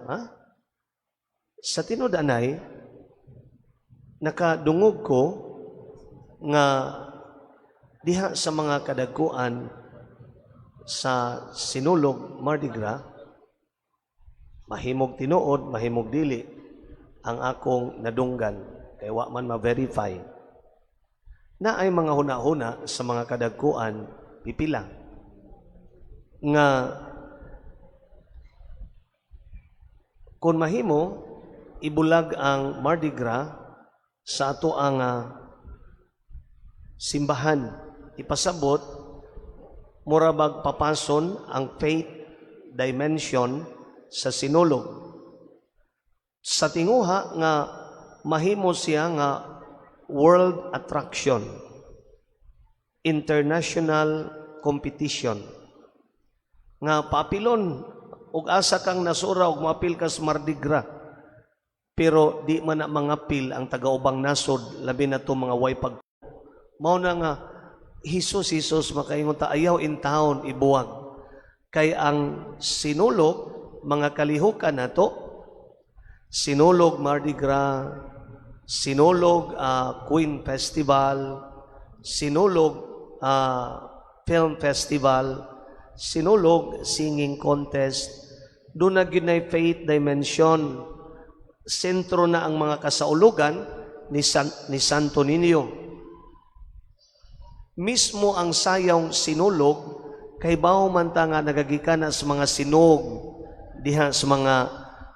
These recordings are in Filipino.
ha? Sa tinud anay, nakadungog ko nga diha sa mga kadagkuan sa Sinulog Mardi Gras, mahimog tinuod, mahimog dili ang akong nadunggan kay wa man ma-verify na ay mga huna-huna sa mga kadagkuan pipila nga kung mahimo ibulag ang Mardi Gras sa ato ang simbahan, ipasabot murabag papason ang faith dimension sa Sinulog. Sa tinguha nga mahimo siya nga world attraction, international competition, nga papilon ug asa kang nasura ug mapil ka sa Mardi Gras, pero di man na mangapil ang taga-ubang nasod, labi na to mga way pag mao na nga Hisos makaingon ta ayaw in town ibuwag kay ang Sinulog mga kalihukan nato, Sinulog Mardi Gras, Sinulog Queen Festival, Sinulog Film Festival, Sinulog Singing Contest, doon na ginay faith dimension. Sentro na ang mga kasaulugan ni Santo Niño. Mismo ang sayong Sinulog, kay bao man ta nga nagagikan na sa mga sinog, diha sa mga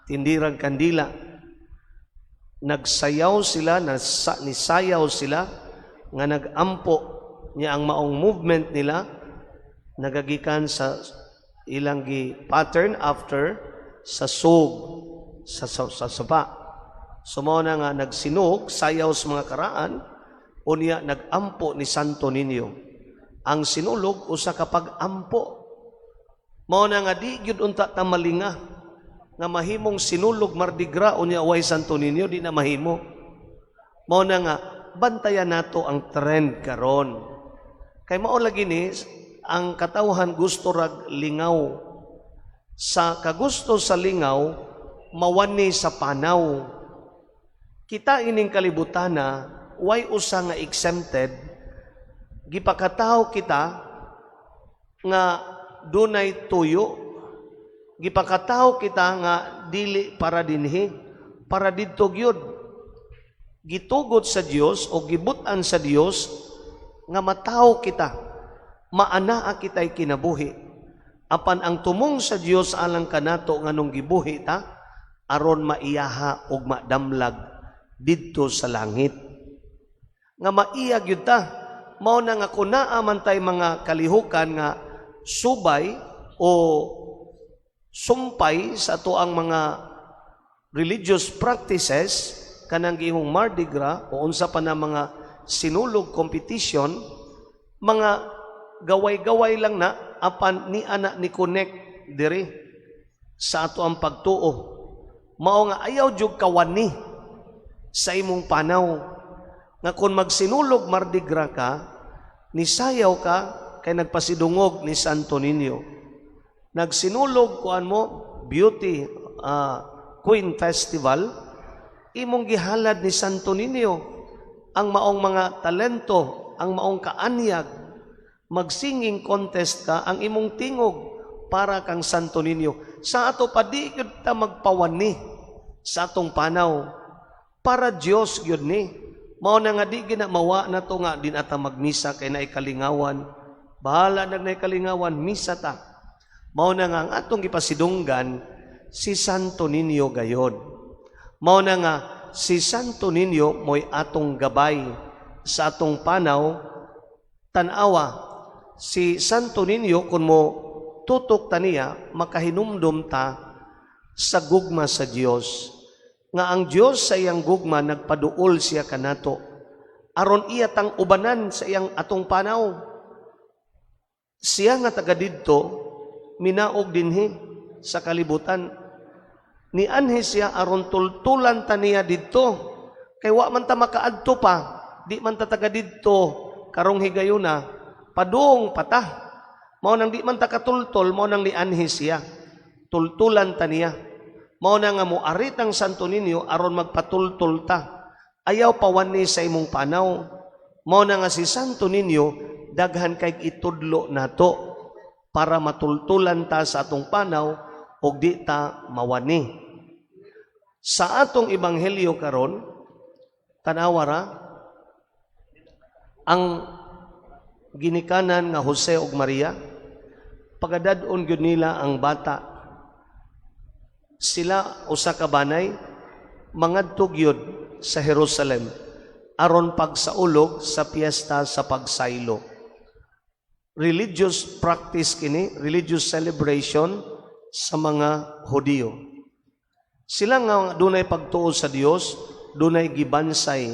tindirang kandila. Nagsayaw sila, nisayaw sila, nga nagampo niya ang maong movement nila, nagagikan sa ilang pattern after sa sug, sa sapa. Sumo na nga nagsinog, sayaw sa mga karaan, unya nagampo ni Santo Niño. Ang Sinulog usa ka pag-ampo. Mao na nga di gyud unta ta malinga nga mahimong Sinulog Mardi Gras unya way Santo Niño, di na mahimo. Mao na nga bantayan nato ang trend karon. Kay mao lagi ni ang katawhan gusto rag lingaw. Sa kagusto sa lingaw mawani sa panaw. Kita ining kalibutana way usa nga exempted, gipakataw kita nga dunay tuyo, gipakataw kita nga dili para dinhi, para didto gyud. Gitugot sa Dios o gibutan sa Dios nga mataw kita, maanaa kitay kinabuhi. Apan ang tumong sa Dios alang kanato nganong gibuhi ta, aron maiyaha og madamlag didto sa langit. Nga maiyag yun ta, mao na nga kunaa man tay mga kalihukan nga subay o sumpay sa ato ang mga religious practices, kanang gihong Mardi Gras o unsa pa na mga Sinulog competition, mga gaway-gaway lang na, apan ni ana ni connect diri sa ato ang pagtuo. Mao nga ayaw jud kawani sa imong panaw. Nga kung magsinulog Mardi Gras ka, nisayaw ka, kay nagpasidungog ni Santo Niño. Nagsinulog kuan mo, Beauty Queen Festival, imong gihalad ni Santo Niño ang maong mga talento, ang maong kaanyag. Magsinging contest ka, ang imong tingog para kang Santo Niño. Sa ato pa di kita magpawani sa atong panaw. Para Diyos yun ni. Mao na nga di ginamawa na to nga din ata magmisa kay naay kalingawan. Bahala nag naay kalingawan, misa ta. Mao na nga ang atong gipasidunggan si Santo Niño gayon. Mao na nga si Santo Niño mo'y atong gabay sa atong panaw. Tanawa, si Santo Niño kung mo tutok taniya, makahinumdum ta sa gugma sa Dios. Nga ang Dios sa iyang gugma nagpaduol siya kanato aron iya tang ubanan sa iyang atong panaw. Siya nga taga didto minaog dinhi sa kalibutan, ni anhi siya aron tultulan taniya didto kay wa man ta makaadto pa, di man ta taga didto karong higayuna padung patah. Mao nang di man ta katultol, mao nang ni anhi siya tultulan taniya. Mao na nga mo arit ang Santo Niño aron magpatultol ta. Ayaw pawani sa imong panaw. Mao na nga si Santo Niño daghan kay itudlo nato para matultulan ta sa atong panaw ug di ta mawani. Sa atong ebanghelyo karon, tanawara ang ginikanan nga Jose ug Maria, pagadad-on gyud nila ang bata. Sila usa ka banay mangadto gyud sa Jerusalem aron pagsaulog sa piyesta sa pagsaylo. Religious practice kini, religious celebration sa mga Hudiyo. Sila nga dunay pagtuo sa Dios, dunay gibansay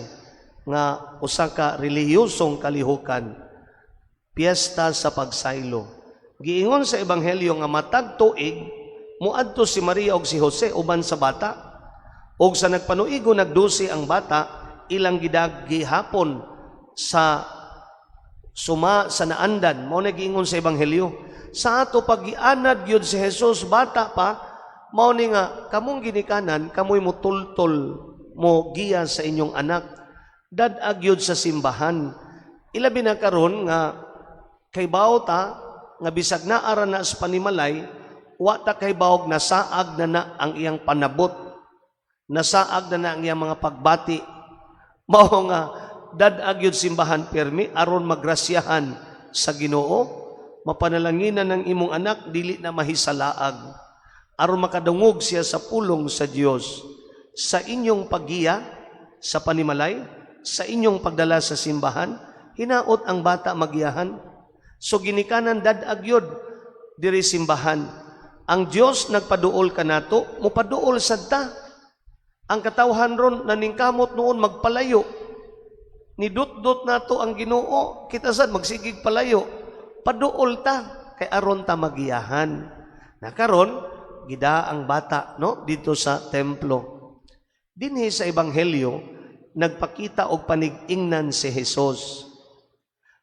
nga usa ka relihiyosong kalihukan, piyesta sa pagsaylo. Giingon sa ebanghelyo nga matag tuig muadto si Maria ug si Jose uban sa bata, ug sa nagpanuigo nagdusi ang bata, ilang gihapon sa suma sa naandan. Mao na giingon sa ebanghelyo, sa ato pag-gianad gyud si Jesus bata pa, mao ni nga kamong ginikanan kamoy mo tultol mo giya sa inyong anak, dadag gyud sa simbahan. Ilabi na karon nga kay bawta nga bisag naara na sa panimalay, wa ta kay bawog nasaag na ang iyang panabot, nasaag na ang iyang mga pagbati. Mao nga dadag yun simbahan permi aron magrasyahan sa Ginoo, mapanalanginan ng imong anak dili na mahisalaag, aron makadungog siya sa pulong sa Dios. Sa inyong paggiya sa panimalay, sa inyong pagdala sa simbahan, hinaot ang bata magiyahan. So ginikanan dadag yun diri simbahan. Ang Dios nagpaduol kanato, mupaduol sadta. Ang katawhan ron naningkamot noon magpalayo. Nidut-dut nato ang Ginoo, kita sad magsigig palayo. Paduol ta kay aron ta magiyahan. Nakaron gida ang bata no dito sa templo. Dinhi sa ebanghelyo nagpakita og panig-ingnan si Jesus.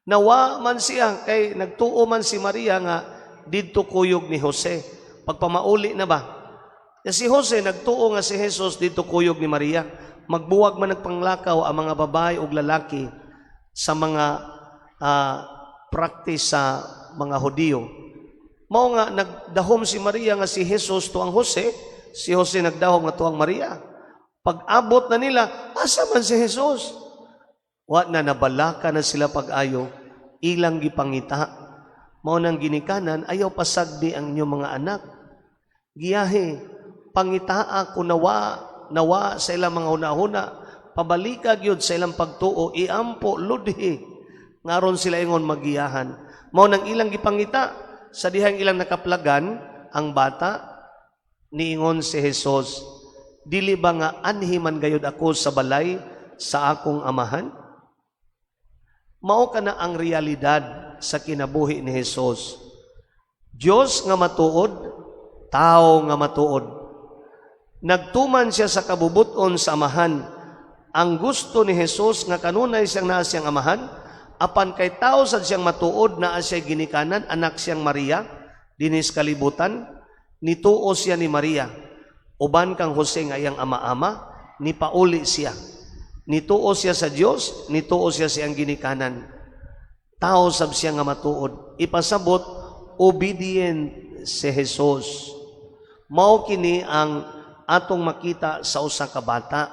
Nawa man siya kay nagtuo man si Maria nga didto kuyog ni Jose. Pagpamauli na ba? Si Jose nagtuo nga si Jesus dito kuyog ni Maria. Magbuwag man nagpanglakaw ang mga babae o lalaki sa mga practice sa mga Hudiyo. Mao nga nagdahom si Maria nga si Jesus tuang Jose, si Jose nagdahom nga tuang Maria. Pag-abot na nila, asa man si Jesus? Wa na nabalaka na sila pag-ayo, ilang gipangita. Mao nang ginikanan, ayaw pasagdi ang inyong mga anak. Giyahe, pangitaa ko nawa sa ilang mga hunahuna, pabalika gyud sa ilang pagtuo, iampo, ludhi, ngaron sila ingon magiyahan. Mao nang ilang gipangita, sa dihang ilang nakaplagan, ang bata, niingon si Jesus, dili ba nga anhi man gayud ako sa balay sa akong amahan? Mao kana ang realidad sa kinabuhi ni Jesus. Dios nga matuod, tao nga matuod. Nagtuman siya sa kabubuton sa amahan. Ang gusto ni Jesus nga kanunay siyang naa siyang amahan, apan kay tao sad siyang matuod naa siya ginikanan, anak siyang Maria, dinis kalibutan, nituo siya ni Maria. Uban kang Jose nga iyang ama-ama, ni pauli siya. Nituo siya sa Dios, nituo siya siyang ginikanan. Tao sab siya nga matuod. Ipasabot, obedient si Jesus. Mao kini ang atong makita sa usa ka bata.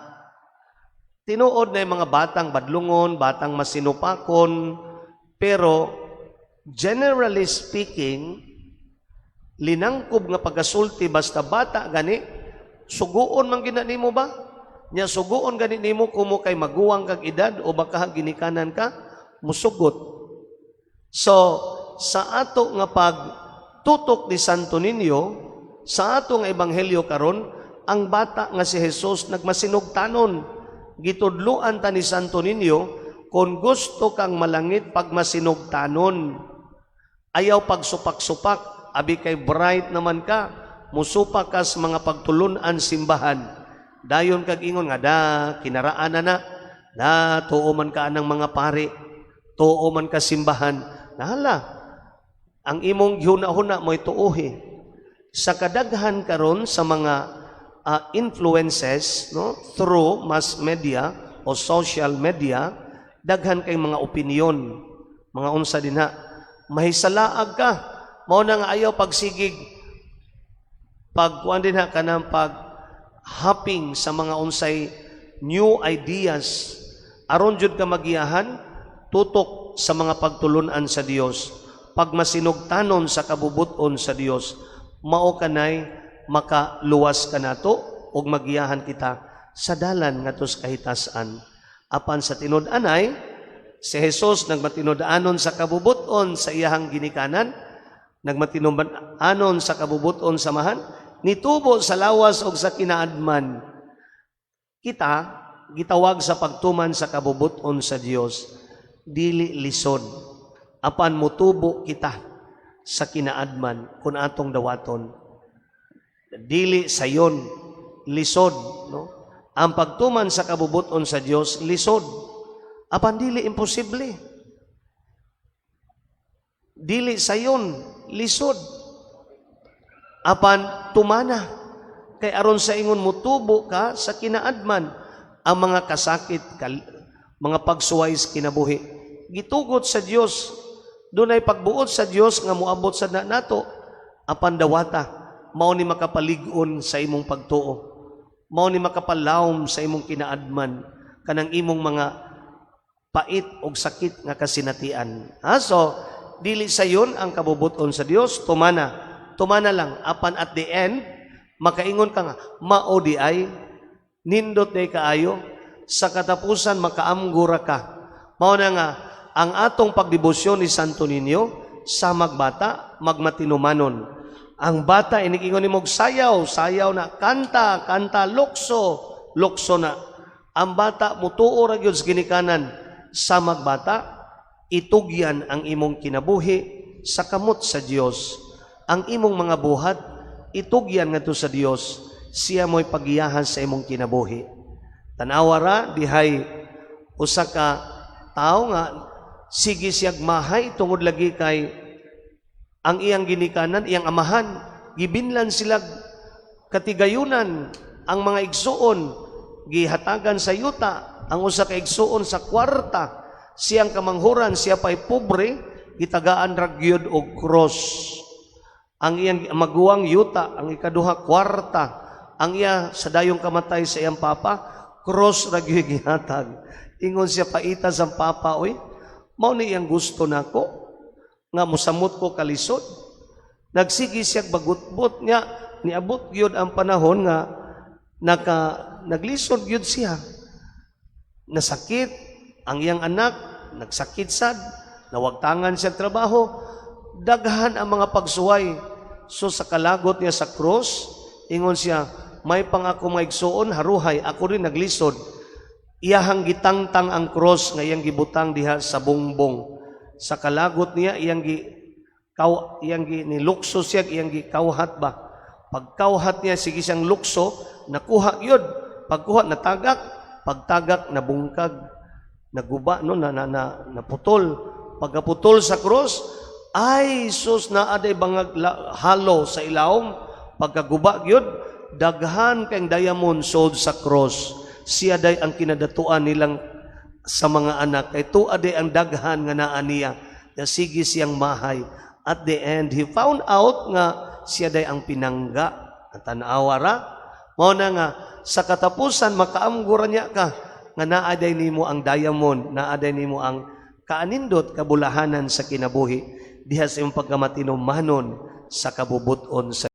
Tinuod na yung mga batang badlungon, batang masinupakon, pero generally speaking, linangkob nga pagasulti basta bata gani, suguon man ginanimo ba? Nya suguon gani nimo kumo kay maguwang kag edad o baka ginikanan ka, musugot. So, sa ato nga pagtutok ni Santo Niño, sa ato nga ebanghelyo karon, ang bata nga si Jesus nagmasinugtanon. Gitudluan ta ni Santo Niño, kung gusto kang malangit pag masinugtanon. Ayaw pagsupak-supak, abi kay bright naman ka, musupak kas mga pagtulunan simbahan. Dayon kag ingon nga kinaraan na tuo man ka anang mga pari, tuo man ka simbahan. Nahala, ang imong gihuna-huna mo'y tuohi. Sa kadaghan karon sa mga influences, no, through mass media o social media, daghan kay mga opinion, mga unsa dinha, mahisalaag ka, mao na nga ayaw pagsigig, pagkuan dinha kanang pag hopping sa mga unsay new ideas, aron jud ka magiyahan tutok sa mga pagtulunan sa Dios, pagmasinugtanon sa kabubuton sa Dios, mao kanay makaluwas ka nato ug magiyahan kita sa dalan ngadto sa kahitasan. Apan sa tinud-anay, si Jesus nagmatinud-anon sa kabubuton sa iyahang ginikanan, nagmatinud-anon sa kabubuton sa mahan, nitubo sa lawas og sa kinaadman. Kita gitawag sa pagtuman sa kabubuton sa Dios, dili lisod. Apan mutubo kita sa kinaadman kun atong dawaton. Dili sayon lisod, no? Ang pagtuman sa kabubuton sa Dios lisod. Apan dili imposible. Dili sayon lisod. Apan tumana kay aron sa ingon mutubo ka sa kinaadman, ang mga kasakit, mga pagsuway sa kinabuhi, gitugot sa Dios. Dunay pagbuot sa Dios nga moabot sa nato, apan dawata mao ni makapalig-on sa imong pagtuo, mao ni makapalawom sa imong kinaadman kanang imong mga pait og sakit nga kasinatian. So dili sayon ang kabubuton sa Dios, tumana lang, apan at the end makaingon ka nga mao di ay nindot day kaayo, sa katapusan makaamgura ka. Mao na nga ang atong pagdebosyon ni Santo Niño sa magbata magmatinumanon. Ang bata inigingon nimog sayaw na, kanta, lukso na. Ang bata mutuo ra gyud sa ginikanan, sa magbata itugyan ang imong kinabuhi sa kamot sa Dios. Ang imong mga buhat itugyan ngadto sa Dios, siya mo'y pagiyahan sa imong kinabuhi. Tanawa ra dihay usa ka tao nga sige siyag mahay tungod lagi kay ang iyang ginikanan, iyang amahan, gibinlan sila katigayunan, ang mga igsuon, gihatagan sa yuta, ang usa ka igsuon sa kwarta, siyang kamanghuran, siya pa'y pobre, gitagaan ragyod og cross. Ang iyang maguwang yuta, ang ikaduha kwarta, ang iya sa dayong kamatay sa iyang papa, cross ragyod gihatag. Ingon siya paita sa papa, oy, mao ni iyang gusto nako, nga musamot ko kalisod. Nagsigi siya bagutbot niya, niabot gyud ang panahon nga naglisod gyud siya. Nasakit ang iyang anak, nagsakit sad, nawagtangan siya trabaho, daghan ang mga pagsuway. So sa kalagot niya sa cross, ingon siya, may pang ako maigsuon, haruhay, ako rin naglisod. Iyahang gitangtang ang cross nga iyang gibutang diha sa bungbong. Sa kalagot niya, iyang nilukso siya, iyang gikawhat ba. Pagkawhat niya, sige siyang lukso, nakuha yun. Pagkuha, natagak. Pagtagak, nabungkag. Naguba, no, naputol. Pagkaputol sa cross, ay, sus, naaday bangag halo sa ilawom. Pagkaguba yun, daghan kayong diamond sold sa cross. Siya day ang kinadatuan nilang sa mga anak, kay tuade ang daghan nga naa niya, na sige siyang mahay. At the end, he found out nga siya day ang pinangga at tanawara. Mao na nga sa katapusan makaamgura niya ka nga naaday nimo ang diamond, naaday nimo ang kaanindot kabulahanan sa kinabuhi diha sa imong pagkamatinumanon sa kabubuton sa